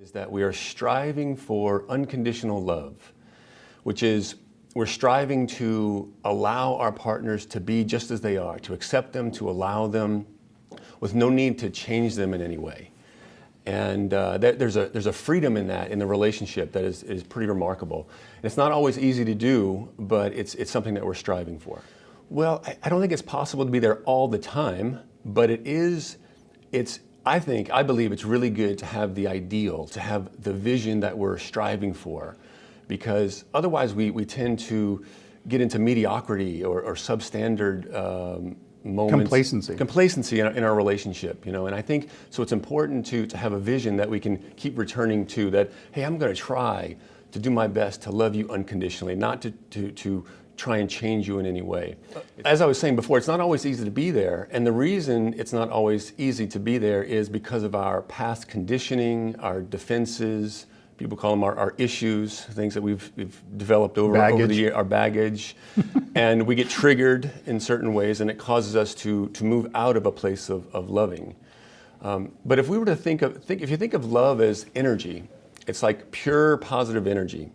Is that we are striving for unconditional love, which is we're striving to allow our partners to be just as they are, to accept them, to allow them with no need to change them in any way. And there's a freedom in that, in the relationship, that is pretty remarkable. And it's not always easy to do, but it's something that we're striving for. Well, I don't think it's possible to be there all the time, but I believe it's really good to have the ideal, to have the vision that we're striving for, because otherwise we tend to get into mediocrity or substandard moments. Complacency in our relationship, and I think so it's important to have a vision that we can keep returning to, that, hey, I'm going to try to do my best to love you unconditionally, not to try and change you in any way. As I was saying before, it's not always easy to be there, and the reason it's not always easy to be there is because of our past conditioning, our defenses. People call them our issues, things that we've developed over the year, our baggage. And we get triggered in certain ways, and it causes us to move out of a place of loving. But if we were to if you think of love as energy, it's like pure positive energy.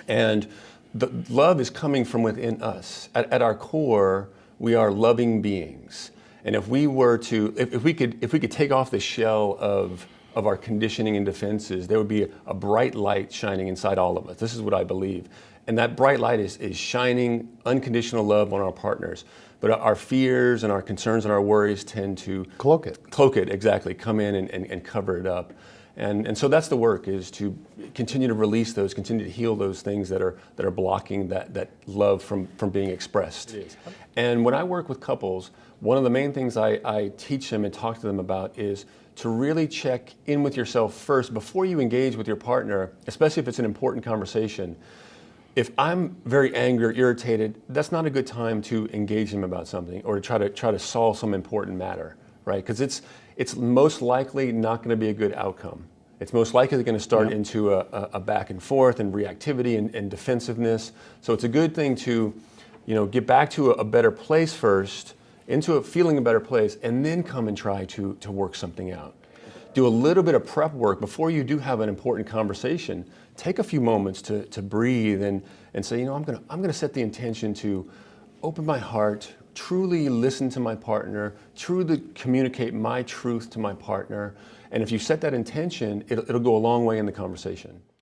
And the love is coming from within us. At our core, we are loving beings. And if we could take off the shell of our conditioning and defenses, there would be a bright light shining inside all of us. This is what I believe. And that bright light is shining unconditional love on our partners. But our fears and our concerns and our worries tend to cloak it. Exactly. Come in and cover it up. And so that's the work, is to continue to release those, continue to heal those things that are blocking that love from being expressed. And when I work with couples, one of the main things I teach them and talk to them about is to really check in with yourself first before you engage with your partner, especially if it's an important conversation. If I'm very angry or irritated, that's not a good time to engage them about something or to try to solve some important matter, right? Because it's most likely not going to be a good outcome. It's most likely going to start into a back and forth and reactivity and defensiveness. So it's a good thing to, get back to a better place first, into feeling a better place, and then come and try to work something out. Do a little bit of prep work before you do have an important conversation. Take a few moments to breathe and say, I'm going to set the intention to open my heart, truly listen to my partner, truly communicate my truth to my partner. And if you set that intention, it'll go a long way in the conversation.